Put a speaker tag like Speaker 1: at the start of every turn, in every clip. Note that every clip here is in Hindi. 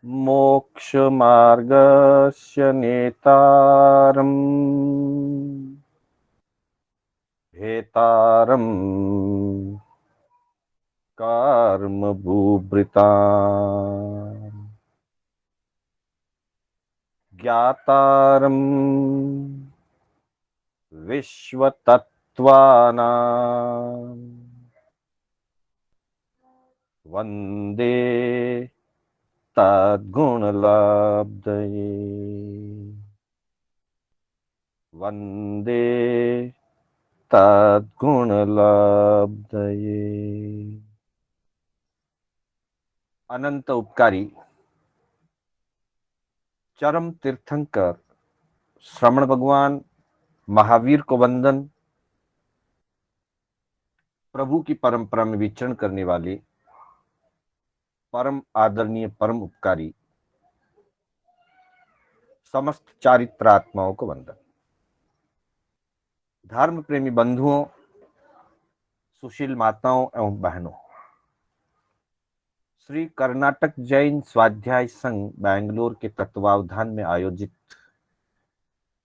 Speaker 1: मोक्षमार्गस्य नेतारम् हेतारम् कर्मभूभृताम् ज्ञातारम् विश्वतत्त्वानाम् वन्दे तद्गुणलब्धये वन्दे तद्गुणलब्धये। अनंत उपकारी चरम तीर्थंकर श्रमण भगवान महावीर को वंदन। प्रभु की परंपरा में विचरण करने वाले परम आदरणीय परम उपकारी समस्त चारित्रात्माओं को वंदन। धर्म प्रेमी बंधुओं, सुशील माताओं एवं बहनों, श्री कर्नाटक जैन स्वाध्याय संघ बेंगलोर के तत्वावधान में आयोजित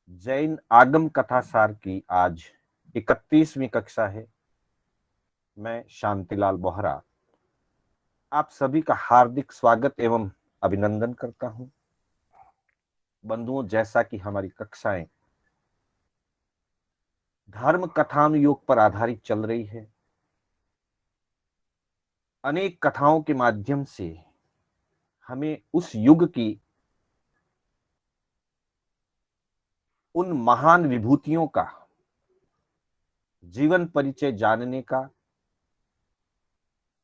Speaker 1: जैन आगम कथासार की आज 31वीं कक्षा है। मैं शांतिलाल बोहरा आप सभी का हार्दिक स्वागत एवं अभिनंदन करता हूं। बंधुओं, जैसा कि हमारी कक्षाएं धर्म कथानुयोग पर आधारित चल रही है, अनेक कथाओं के माध्यम से हमें उस युग की उन महान विभूतियों का जीवन परिचय जानने का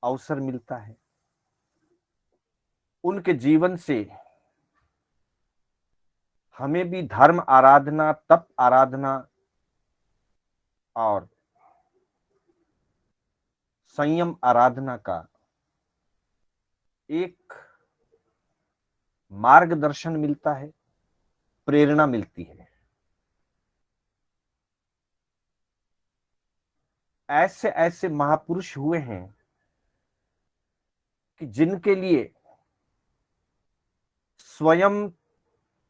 Speaker 1: अवसर मिलता है। उनके जीवन से हमें भी धर्म आराधना, तप आराधना और संयम आराधना का एक मार्गदर्शन मिलता है, प्रेरणा मिलती है। ऐसे ऐसे महापुरुष हुए हैं कि जिनके लिए स्वयं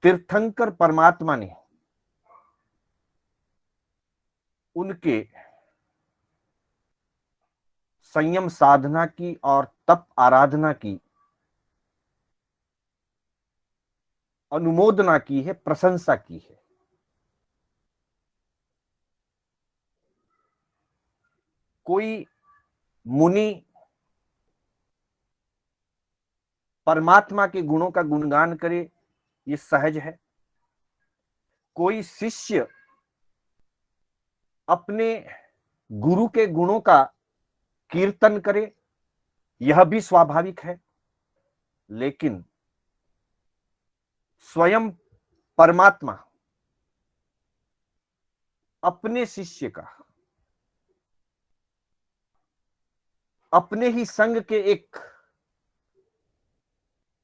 Speaker 1: तीर्थंकर परमात्मा ने उनके संयम साधना की और तप आराधना की अनुमोदना की है, प्रशंसा की है। कोई मुनि परमात्मा के गुणों का गुणगान करे, ये सहज है। कोई शिष्य अपने गुरु के गुणों का कीर्तन करे, यह भी स्वाभाविक है। लेकिन स्वयं परमात्मा अपने शिष्य का, अपने ही संग के एक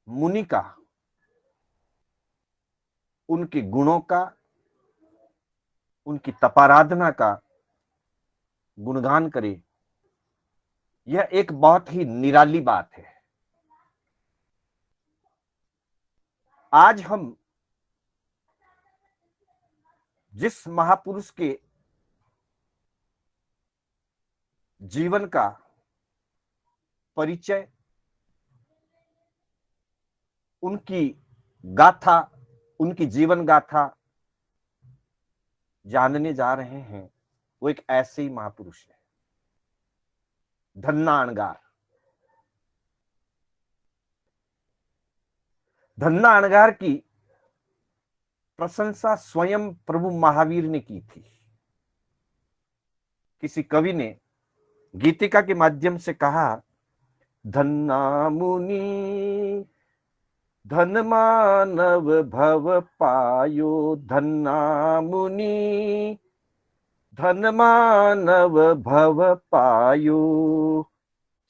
Speaker 1: मुनि का, उनके गुणों का, उनकी तपाराधना का गुणगान करे, यह एक बहुत ही निराली बात है। आज हम जिस महापुरुष के जीवन का परिचय, उनकी गाथा, उनकी जीवन गाथा जानने जा रहे हैं, वो एक ऐसे ही महापुरुष है, धन्ना अणगार। धन्ना अणगार की प्रशंसा स्वयं प्रभु महावीर ने की थी। किसी कवि ने गीतिका के माध्यम से कहा, धन्ना मुनि धन मानव भव पायो, धन्ना मुनि धन मानव भव पायो,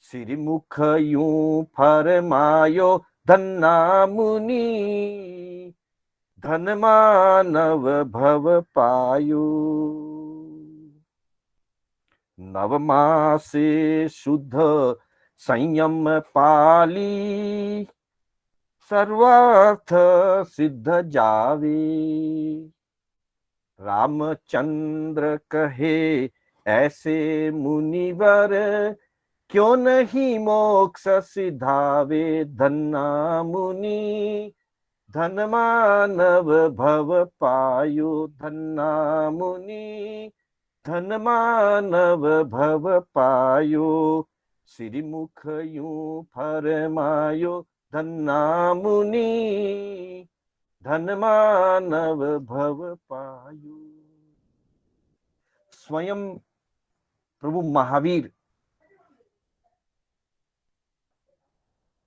Speaker 1: श्रीमुख यूं फरमायो, धन्ना मुनि धन मानव भव पायो। नवमासे शुद्ध संयम पाली, सर्वार्थ सिद्ध जावे। रामचंद्र कहे ऐसे मुनिवर, क्यों नहीं मोक्ष सिधावे। धन्ना मुनि धन मानव भव पायो। धन्ना मुनि धन मानव भव पायो। श्रीमुख यूं फरमायो। धन्ना मुनि धन मानव भव पायो। स्वयं प्रभु महावीर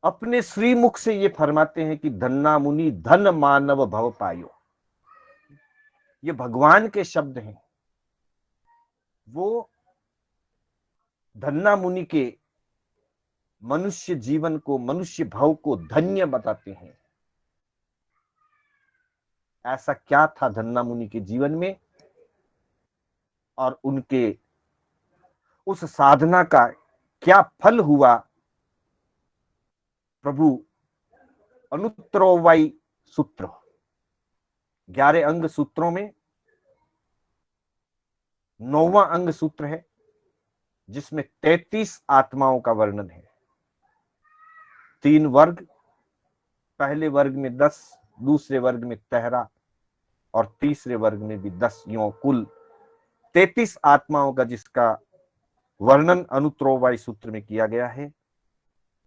Speaker 1: अपने श्रीमुख से ये फरमाते हैं कि धन्ना मुनि धन मानव भव पायो। ये भगवान के शब्द हैं। वो धन्ना मुनि के मनुष्य जीवन को, मनुष्य भाव को धन्य बताते हैं। ऐसा क्या था धन्ना मुनि के जीवन में और उनके उस साधना का क्या फल हुआ। प्रभु अनुत्तरोवाई सूत्र, 11 अंग सूत्रों में 9वां अंग सूत्र है, जिसमें 33 आत्माओं का वर्णन है। 3 वर्ग, पहले वर्ग में 10, दूसरे वर्ग में 13 और तीसरे वर्ग में भी 10, यूं कुल 33 आत्माओं का जिसका वर्णन अनुत्तरोवाई सूत्र में किया गया है।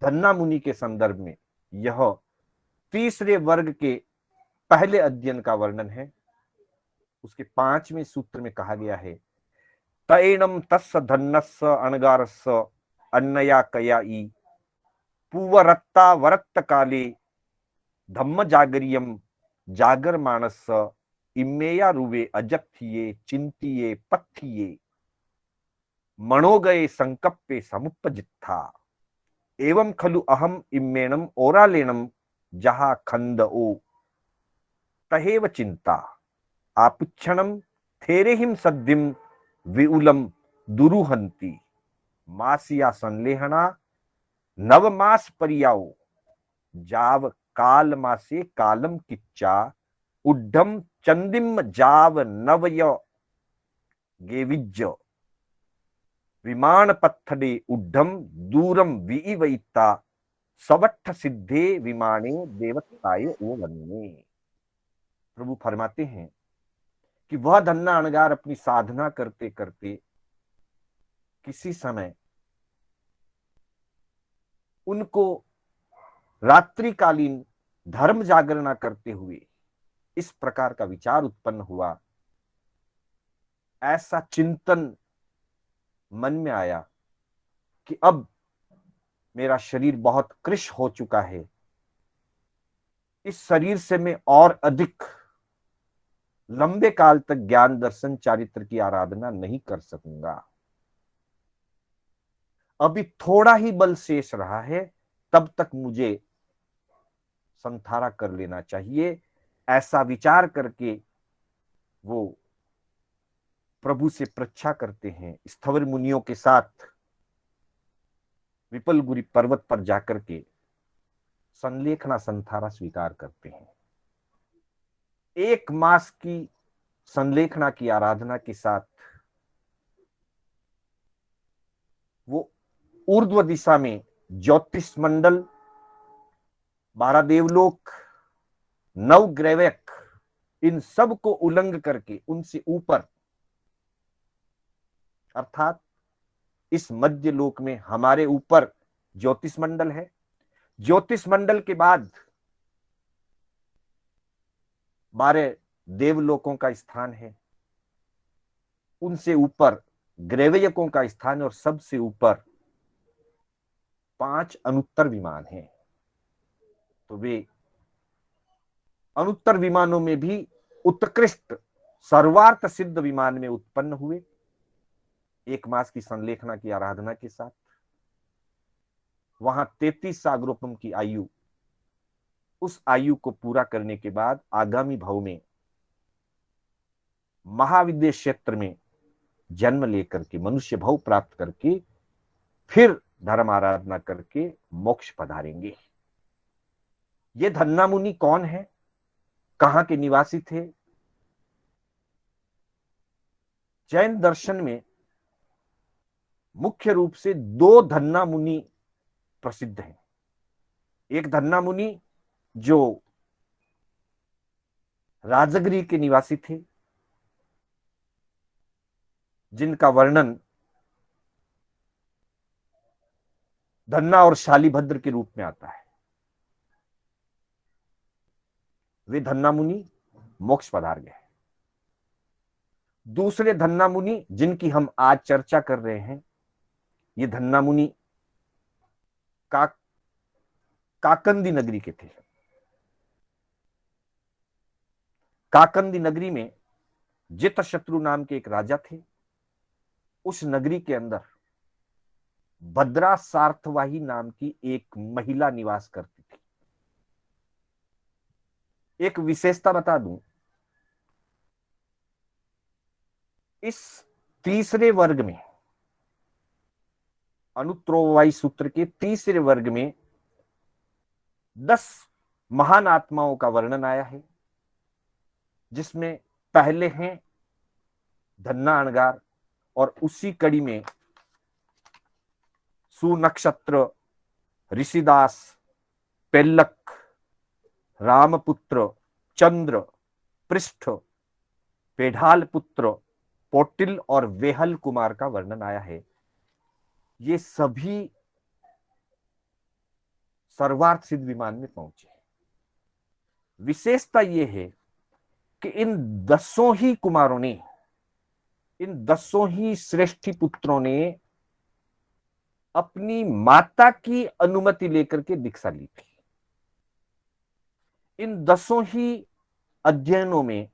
Speaker 1: धन्ना मुनि के संदर्भ में यह तीसरे वर्ग के पहले अध्ययन का वर्णन है। उसके 5वें सूत्र में कहा गया है, तैणम तस्य धन्नस्य अणगारस्य अन्नया कयाई पूवरत्ता वरत्त काले धम्म जागरियम जागर मानस इम्मेया रुवे अजत्थिये चिंतिये पत्थिये मणो गए संकप्पे समुपजित्था एवं खलु अहम इम्मेणम ओरालेणम जहा खंद ओ तहेव चिंता आपुच्छणम थेरेहिम सद्दिम विउलम दुरुहंती मासिया संलेहना नवमास परियाओ जाव काल मासे कालम किच्चा उड्ढम चंदिम जाव नवय गेविज्ज विमान पत्थडे उड्ढम दूरम विइवैता सवट्ठ सिद्धे विमाने देवताय ओ वन्ने। प्रभु फरमाते हैं कि वह धन्ना अणगार अपनी साधना करते करते किसी समय उनको रात्रिकालीन धर्म जागरणा करते हुए इस प्रकार का विचार उत्पन्न हुआ। ऐसा चिंतन मन में आया कि अब मेरा शरीर बहुत कृश हो चुका है, इस शरीर से मैं और अधिक लंबे काल तक ज्ञान दर्शन चारित्र की आराधना नहीं कर सकूंगा। अभी थोड़ा ही बल शेष रहा है, तब तक मुझे संथारा कर लेना चाहिए। ऐसा विचार करके वो प्रभु से पृच्छा करते हैं। स्थवर मुनियों के साथ विपलगुरी पर्वत पर जाकर के संलेखना संथारा स्वीकार करते हैं। 1 मास की संलेखना की आराधना के साथ वो ऊर्ध्व दिशा में ज्योतिष मंडल, 12 देवलोक, 9 ग्रैवक, इन सब को उल्लंघ करके उनसे ऊपर, अर्थात इस मध्य लोक में हमारे ऊपर ज्योतिष मंडल है। ज्योतिष मंडल के बाद 12 देवलोकों का स्थान है, उनसे ऊपर ग्रैवयकों का स्थान है और सबसे ऊपर 5 अनुत्तर विमान हैं। तो वे अनुत्तर विमानों में भी उत्कृष्ट सर्वार्थ सिद्ध विमान में उत्पन्न हुए। 1 मास की संलेखना की आराधना के साथ वहां 33 सागरोपम की आयु, उस आयु को पूरा करने के बाद आगामी भाव में महाविद्य क्षेत्र में जन्म लेकर के मनुष्य भाव प्राप्त करके फिर धर्म आराधना करके मोक्ष पधारेंगे। ये धन्ना मुनि कौन है, कहां के निवासी थे? जैन दर्शन में मुख्य रूप से दो धन्ना मुनि प्रसिद्ध हैं। एक धन्ना मुनि जो राजगिरी के निवासी थे, जिनका वर्णन धन्ना और शालिभद्र के रूप में आता है। वे धन्ना मुनि मोक्ष पधार गए। दूसरे धन्ना मुनि जिनकी हम आज चर्चा कर रहे हैं, ये धन्ना मुनि का काकंदी नगरी के थे। काकंदी नगरी में जितशत्रु नाम के एक राजा थे। उस नगरी के अंदर भद्रा सार्थवाही नाम की एक महिला निवास करती थी। एक विशेषता बता दूं, इस तीसरे वर्ग में, अनुत्रोवाई सूत्र के तीसरे वर्ग में 10 महान आत्माओं का वर्णन आया है, जिसमें पहले हैं धन्ना अणगार और उसी कड़ी में सुनक्षत्र, ऋषिदास, पेल्लक, रामपुत्र, चंद्र, पृष्ठ, पेढ़ाल पुत्र, पोटिल और वेहल कुमार का वर्णन आया है। ये सभी सर्वार्थ सिद्ध विमान में पहुंचे। विशेषता यह है कि इन 10 ही कुमारों ने, इन 10 ही श्रेष्ठी पुत्रों ने अपनी माता की अनुमति लेकर के दीक्षा ली थी। इन 10 ही अध्ययनों में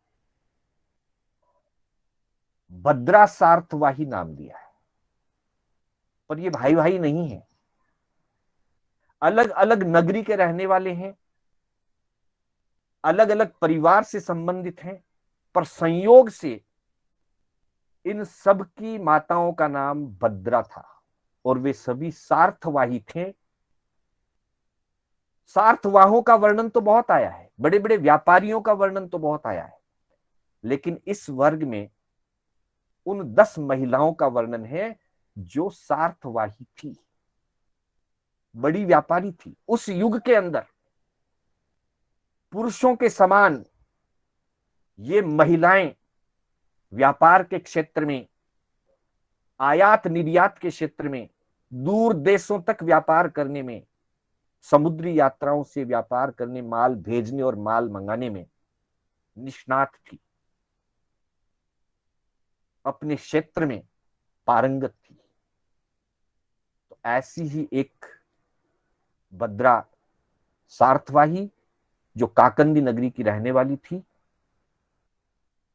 Speaker 1: भद्रा सार्थवाही नाम दिया है, पर ये भाई भाई नहीं है, अलग अलग नगरी के रहने वाले हैं, अलग अलग परिवार से संबंधित हैं, पर संयोग से इन सब की माताओं का नाम भद्रा था और वे सभी सार्थवाही थे। सार्थवाहों का वर्णन तो बहुत आया है, बड़े बड़े व्यापारियों का वर्णन तो बहुत आया है, लेकिन इस वर्ग में उन 10 महिलाओं का वर्णन है जो सार्थवाही थी, बड़ी व्यापारी थी। उस युग के अंदर पुरुषों के समान ये महिलाएं व्यापार के क्षेत्र में, आयात निर्यात के क्षेत्र में, दूर देशों तक व्यापार करने में, समुद्री यात्राओं से व्यापार करने, माल भेजने और माल मंगाने में निष्णात थी, अपने क्षेत्र में पारंगत थी। तो ऐसी ही एक भद्रा सार्थवाही जो काकंदी नगरी की रहने वाली थी,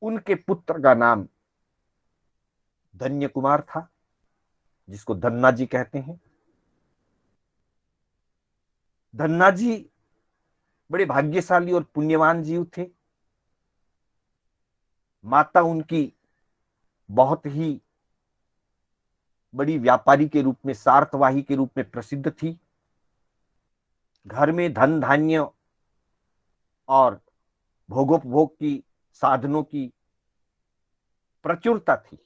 Speaker 1: उनके पुत्र का नाम धन्य कुमार था, जिसको धन्ना जी कहते हैं। धन्ना जी बड़े भाग्यशाली और पुण्यवान जीव थे। माता उनकी बहुत ही बड़ी व्यापारी के रूप में, सार्थवाही के रूप में प्रसिद्ध थी। घर में धन धान्य और भोगोपभोग की साधनों की प्रचुरता थी।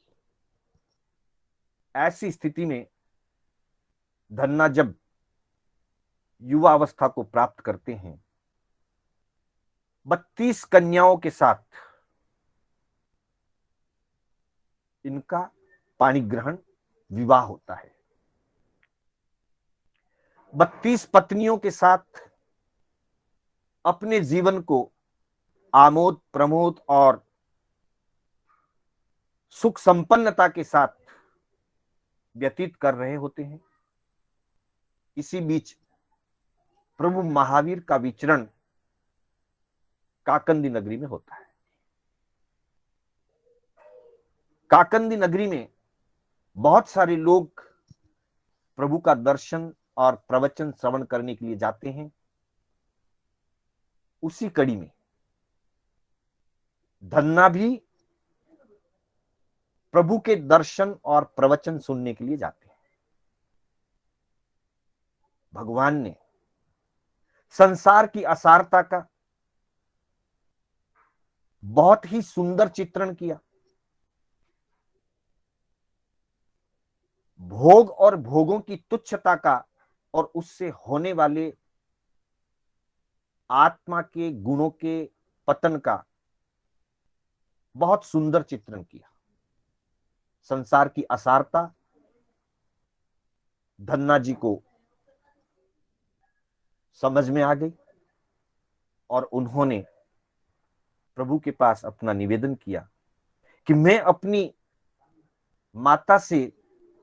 Speaker 1: ऐसी स्थिति में धन्ना जब युवा अवस्था को प्राप्त करते हैं, 32 कन्याओं के साथ इनका पाणी ग्रहण विवाह होता है। 32 पत्नियों के साथ अपने जीवन को आमोद प्रमोद और सुख संपन्नता के साथ व्यतीत कर रहे होते हैं। इसी बीच प्रभु महावीर का विचरण काकंदी नगरी में होता है। काकंदी नगरी में बहुत सारे लोग प्रभु का दर्शन और प्रवचन श्रवण करने के लिए जाते हैं। उसी कड़ी में धन्ना भी प्रभु के दर्शन और प्रवचन सुनने के लिए जाते हैं। भगवान ने संसार की असारता का बहुत ही सुंदर चित्रण किया। भोग और भोगों की तुच्छता का और उससे होने वाले आत्मा के गुणों के पतन का बहुत सुंदर चित्रण किया। संसार की असारता धन्ना जी को समझ में आ गई और उन्होंने प्रभु के पास अपना निवेदन किया कि मैं अपनी माता से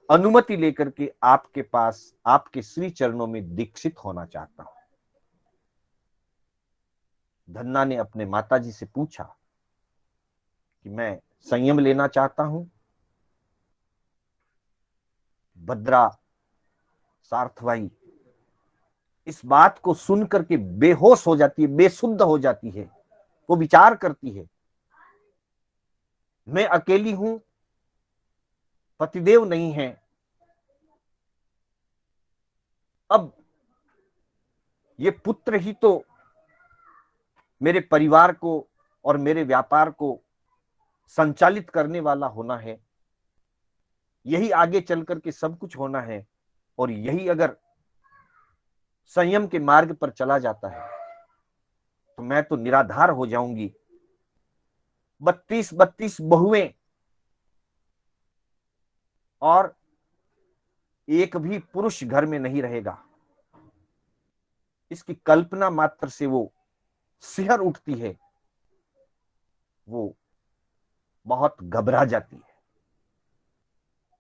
Speaker 1: अनुमति लेकर के आपके पास आपके श्री चरणों में दीक्षित होना चाहता हूं। धन्ना ने अपने माता जी से पूछा कि मैं संयम लेना चाहता हूं। भद्रा सार्थवाई इस बात को सुन करके बेहोश हो जाती है, बेसुद्ध हो जाती है। वो विचार करती है, मैं अकेली हूं, पतिदेव नहीं है, अब ये पुत्र ही तो मेरे परिवार को और मेरे व्यापार को संचालित करने वाला होना है, यही आगे चल करके सब कुछ होना है। और यही अगर संयम के मार्ग पर चला जाता है तो मैं तो निराधार हो जाऊंगी। 32 बहुएं और एक भी पुरुष घर में नहीं रहेगा। इसकी कल्पना मात्र से वो सिहर उठती है, वो बहुत घबरा जाती है,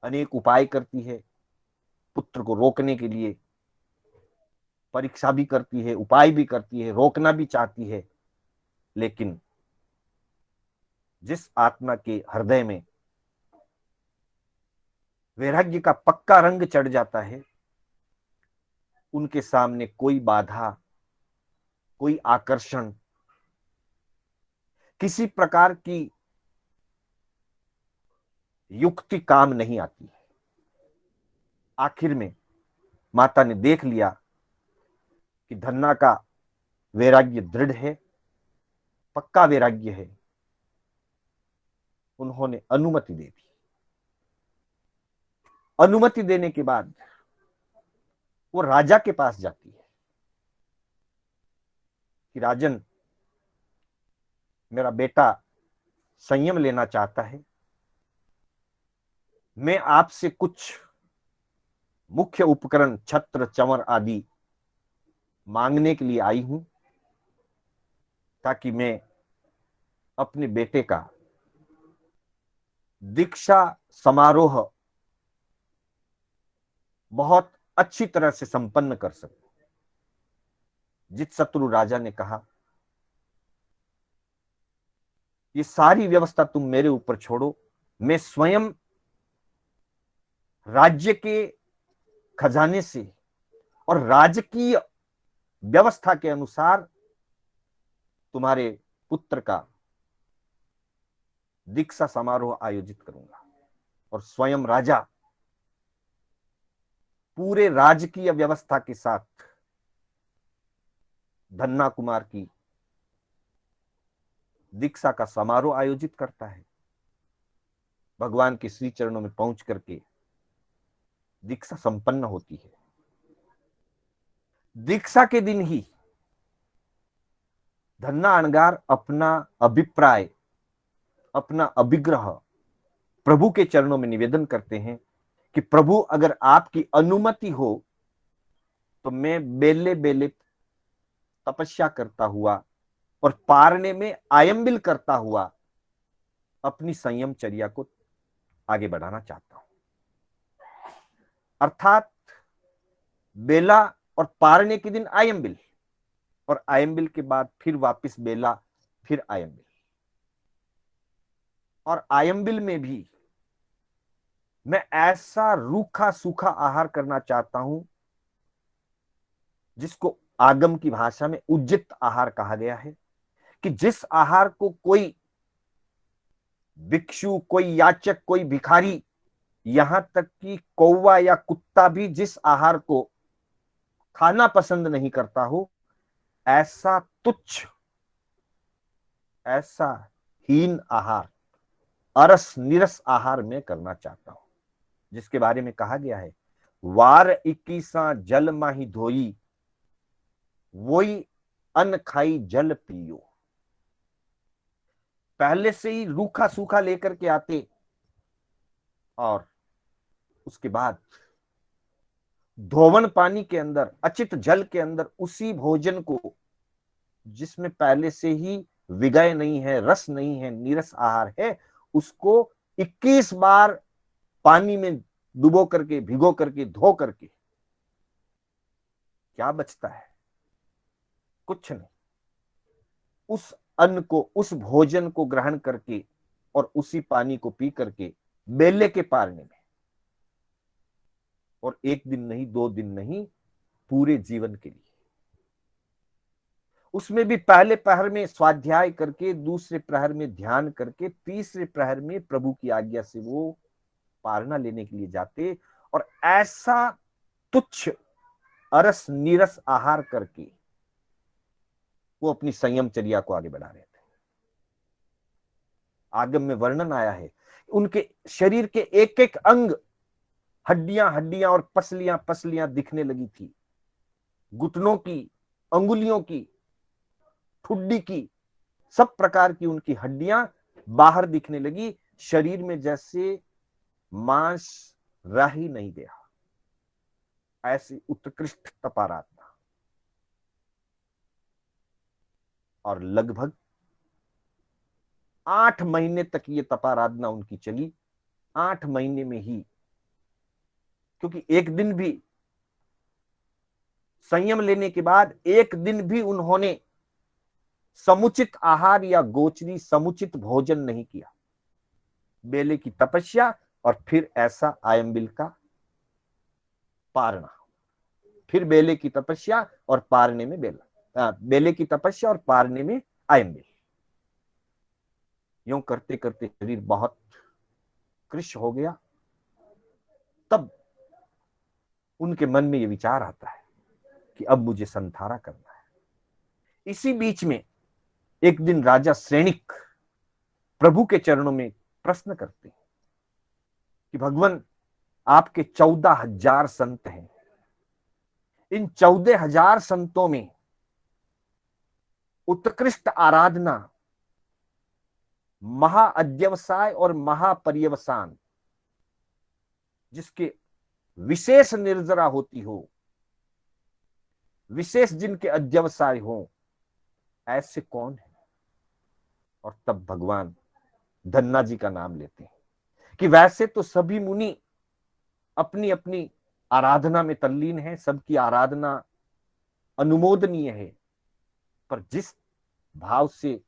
Speaker 1: अनेक उपाय करती है पुत्र को रोकने के लिए, परीक्षा भी करती है, उपाय भी करती है, रोकना भी चाहती है। लेकिन जिस आत्मा के हृदय में वैराग्य का पक्का रंग चढ़ जाता है, उनके सामने कोई बाधा, कोई आकर्षण, किसी प्रकार की युक्ति काम नहीं आती है। आखिर में माता ने देख लिया कि धन्ना का वैराग्य दृढ़ है, पक्का वैराग्य है। उन्होंने अनुमति दे दी। अनुमति देने के बाद वो राजा के पास जाती है कि राजन, मेरा बेटा संयम लेना चाहता है, मैं आपसे कुछ मुख्य उपकरण छत्र चंवर आदि मांगने के लिए आई हूं, ताकि मैं अपने बेटे का दीक्षा समारोह बहुत अच्छी तरह से संपन्न कर सकूं। जितशत्रु राजा ने कहा, ये सारी व्यवस्था तुम मेरे ऊपर छोड़ो, मैं स्वयं राज्य के खजाने से और राजकीय व्यवस्था के अनुसार तुम्हारे पुत्र का दीक्षा समारोह आयोजित करूंगा। और स्वयं राजा पूरे राजकीय व्यवस्था के साथ धन्ना कुमार की दीक्षा का समारोह आयोजित करता है। भगवान के श्री चरणों में पहुंच करके दीक्षा संपन्न होती है। दीक्षा के दिन ही धन्ना अणगार अपना अभिप्राय, अपना अभिग्रह प्रभु के चरणों में निवेदन करते हैं कि प्रभु, अगर आपकी अनुमति हो तो मैं बेले बेले तपस्या करता हुआ और पारने में आयंबिल करता हुआ अपनी संयमचर्या को आगे बढ़ाना चाहता हूं। अर्थात बेला और पारने के दिन आयंबिल, और आयंबिल के बाद फिर वापस बेला, फिर आयंबिल। और आयंबिल में भी मैं ऐसा रूखा सूखा आहार करना चाहता हूं जिसको आगम की भाषा में उज्जित आहार कहा गया है, कि जिस आहार को कोई भिक्षु, कोई याचक, कोई भिखारी, यहां तक कि कौवा या कुत्ता भी जिस आहार को खाना पसंद नहीं करता हो, ऐसा तुच्छ, ऐसा हीन आहार, अरस निरस आहार में करना चाहता हूं, जिसके बारे में कहा गया है, वार 21 जल माही धोई, वही अन्न खाई जल पियो। पहले से ही रूखा सूखा लेकर के आते और उसके बाद धोवन पानी के अंदर, अचित जल के अंदर उसी भोजन को, जिसमें पहले से ही विगय नहीं है, रस नहीं है, नीरस आहार है, उसको 21 बार पानी में डुबो करके, भिगो करके, धो करके, क्या बचता है? कुछ नहीं। उस अन्न को, उस भोजन को ग्रहण करके और उसी पानी को पी करके बेले के पारने में, और एक दिन नहीं, 2 दिन नहीं, पूरे जीवन के लिए। उसमें भी पहले प्रहर में स्वाध्याय करके, दूसरे प्रहर में ध्यान करके, तीसरे प्रहर में प्रभु की आज्ञा से वो पारना लेने के लिए जाते, और ऐसा तुच्छ अरस नीरस आहार करके वो अपनी संयमचर्या को आगे बढ़ा रहे थे। आगम में वर्णन आया है, उनके शरीर के एक एक अंग, हड्डियां हड्डियां और पसलियां पसलियां दिखने लगी थी। घुटनों की, अंगुलियों की, ठुड्डी की, सब प्रकार की उनकी हड्डियां बाहर दिखने लगी। शरीर में जैसे मांस रह ही नहीं गया। ऐसी उत्कृष्ट तपाराधना, और लगभग 8 महीने तक ये तपाराधना उनकी चली। 8 महीने में ही, क्योंकि एक दिन भी संयम लेने के बाद, एक दिन भी उन्होंने समुचित आहार या गोचरी, समुचित भोजन नहीं किया। बेले की तपस्या और फिर ऐसा आयम्बिल का पारना, फिर बेले की तपस्या और पारने में बेला, बेले की तपस्या और पारने में आयम्बिल। यूं करते करते शरीर बहुत कृश हो गया। तब उनके मन में यह विचार आता है कि अब मुझे संधारा करना है। इसी बीच में एक दिन राजा श्रेणिक प्रभु के चरणों में प्रश्न करते हैं कि भगवान, आपके 14,000 संत हैं, इन 14,000 संतों में उत्कृष्ट आराधना, महाअध्यवसाय और महापर्यवसान, जिसके विशेष निर्जरा होती हो, विशेष जिनके अध्यवसाय हो, ऐसे कौन है? और तब भगवान धन्ना जी का नाम लेते हैं कि वैसे तो सभी मुनि अपनी अपनी आराधना में तल्लीन है, सबकी आराधना अनुमोदनीय है, पर जिस भाव से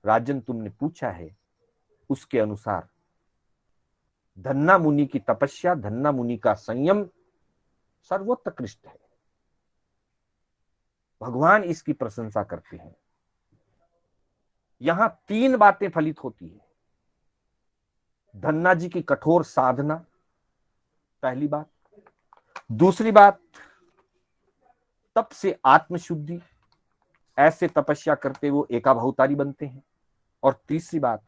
Speaker 1: राजन तुमने पूछा है, उसके अनुसार धन्ना मुनि की तपस्या, धन्ना मुनि का संयम सर्वोत्कृष्ट है। भगवान इसकी प्रशंसा करते हैं। यहां 3 बातें फलित होती है। धन्ना जी की कठोर साधना, पहली बात। दूसरी बात, तप से आत्मशुद्धि, ऐसे तपस्या करते वो एकाभवतारी बनते हैं। और तीसरी बात,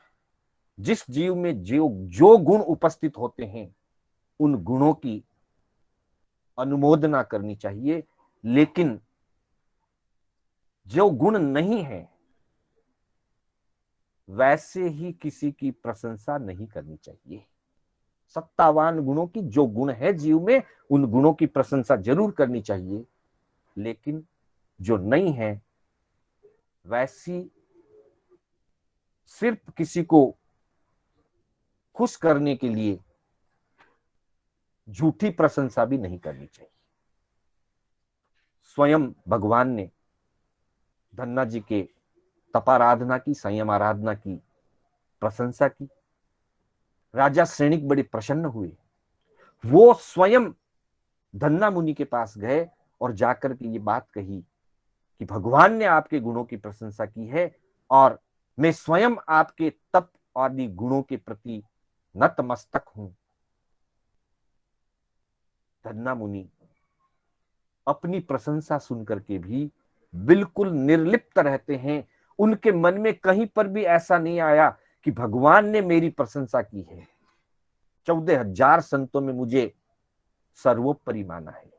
Speaker 1: जिस जीव में जो गुण उपस्थित होते हैं, उन गुणों की अनुमोदना करनी चाहिए, लेकिन जो गुण नहीं है, वैसे ही किसी की प्रशंसा नहीं करनी चाहिए। सत्तावान गुणों की, जो गुण है जीव में, उन गुणों की प्रशंसा जरूर करनी चाहिए, लेकिन जो नहीं है, वैसी सिर्फ किसी को खुश करने के लिए झूठी प्रशंसा भी नहीं करनी चाहिए। स्वयं भगवान ने धन्ना जी के तपाराधना की, संयम आराधना की प्रशंसा की। राजा श्रेणिक बड़े प्रसन्न हुए। वो स्वयं धन्ना मुनि के पास गए और जाकर के ये बात कही कि भगवान ने आपके गुणों की प्रशंसा की है, और मैं स्वयं आपके तप आदि गुणों के प्रति नतमस्तक हूं। धन्ना मुनि अपनी प्रशंसा सुनकर के भी बिल्कुल निर्लिप्त रहते हैं। उनके मन में कहीं पर भी ऐसा नहीं आया कि भगवान ने मेरी प्रशंसा की है। 14,000 संतों में मुझे सर्वोपरि माना है,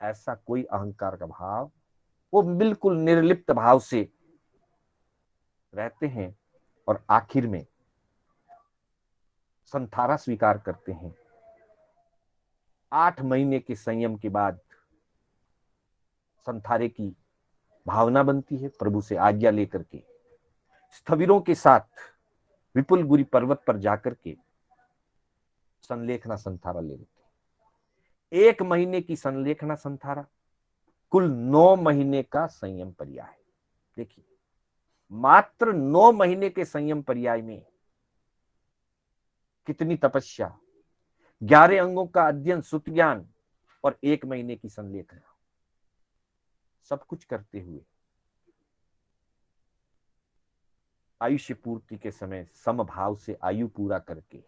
Speaker 1: ऐसा कोई अहंकार का भाव, वो बिल्कुल निर्लिप्त भाव से रहते हैं और आखिर में संथारा स्वीकार करते हैं। 8 महीने के संयम के बाद संथारे की भावना बनती है। प्रभु से आज्ञा लेकर के स्थविरों के साथ विपुलगुरी पर्वत पर जाकर के संलेखना संथारा ले लेते। 1 महीने की संलेखना संथारा, कुल 9 महीने का संयम पर्याय। देखिए, मात्र 9 महीने के संयम पर्याय में कितनी तपस्या, 11 अंगों का अध्ययन, सुत ज्ञान और 1 महीने की संलेखना, सब कुछ करते हुए आयुष्य पूर्ति के समय समभाव से आयु पूरा करके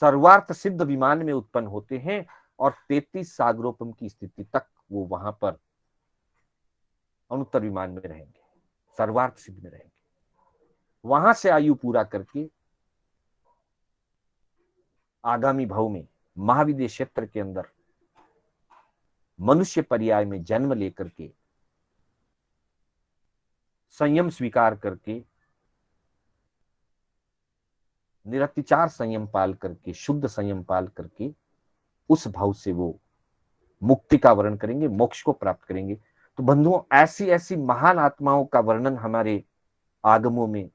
Speaker 1: सर्वार्थ सिद्ध विमान में उत्पन्न होते हैं और 33 सागरोपम की स्थिति तक वो वहां पर अनुत्तर विमान में रहेंगे, सर्वार्थ सिद्ध में रहेंगे। वहां से आयु पूरा करके आगामी भाव में महाविद्य क्षेत्र के अंदर मनुष्य पर्याय में जन्म लेकर के संयम स्वीकार करके निरतिचार संयम पाल करके, शुद्ध संयम पाल करके उस भाव से वो मुक्ति का वर्ण करेंगे, मोक्ष को प्राप्त करेंगे। तो बंधुओं, ऐसी ऐसी महान आत्माओं का वर्णन हमारे आगमों में,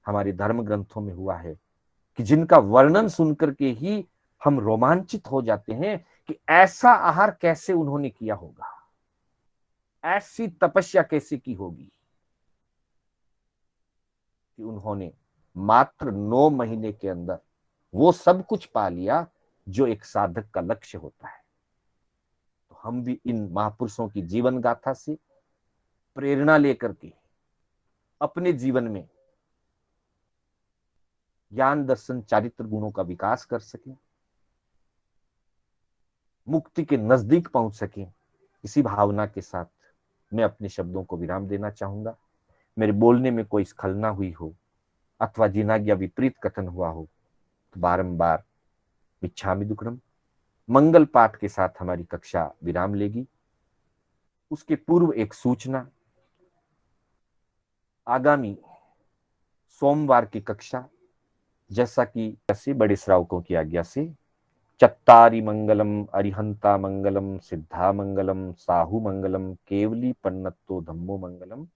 Speaker 1: हमारे धर्म ग्रंथों में हुआ है कि जिनका वर्णन सुनकर के ही हम रोमांचित हो जाते हैं कि ऐसा आहार कैसे उन्होंने किया होगा, ऐसी तपस्या कैसे की होगी कि उन्होंने मात्र 9 महीने के अंदर वो सब कुछ पा लिया जो एक साधक का लक्ष्य होता है। तो हम भी इन महापुरुषों की जीवन गाथा से प्रेरणा लेकर के अपने जीवन में ज्ञान दर्शन चारित्र गुणों का विकास कर सकें, मुक्ति के नजदीक पहुंच सकें। इसी भावना के साथ मैं अपने शब्दों को विराम देना चाहूंगा। मेरे बोलने में कोई स्खलना हुई हो अथवा जिनाज्ञा विपरीत कथन हुआ हो तो बारंबार मिच्छामि दुक्कडम। मंगल पाठ के साथ हमारी कक्षा विराम लेगी। उसके पूर्व एक सूचना, आगामी सोमवार की कक्षा, जैसा कि ऐसे बड़े श्रावकों की आज्ञा से, चत्तारि मंगलम अरिहंता मंगलम सिद्धा मंगलम साहु मंगलम केवली पन्नत्तो धम्मो मंगलम।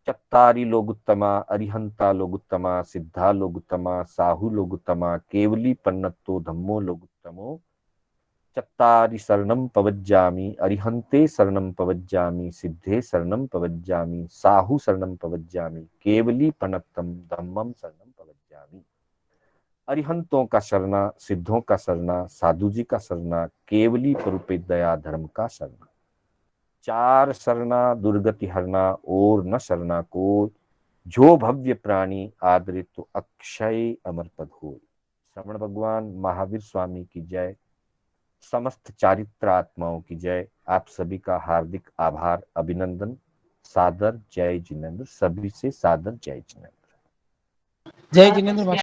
Speaker 1: चत्तारि लोगुत्तमा अरिहंता लोगुत्तमा सिद्धा लोगुत्तमा साहु लोगुत्तमा केवली पन्नत्तो धम्मो लोगुत्तमो। चत्तारि शरणं पवज्जामि अरिहंते शरणं पवज्जामि सिद्धे शरणं पवज्जामि साहु शरणं पवज्जामि केवली पन्नत्तम धम्मम शरणं पवज्जामि। अरिहंतों का शरणा, सिद्धों का शरणा, साधु जी का शरणा, केवली परुपे दया धर्म का शरणा। 4 शरणा दुर्गति हरना और न शरणा को, जो भव्य प्राणी आदरित तो अक्षय अमर पद हो। श्रवण भगवान महावीर स्वामी की जय, समस्त चारित्र आत्माओं की जय। आप सभी का हार्दिक आभार, अभिनंदन, सादर जय जिनेन्द्र। सभी से सादर जय जिनेन्द्र।
Speaker 2: जय जिनेन्द्र।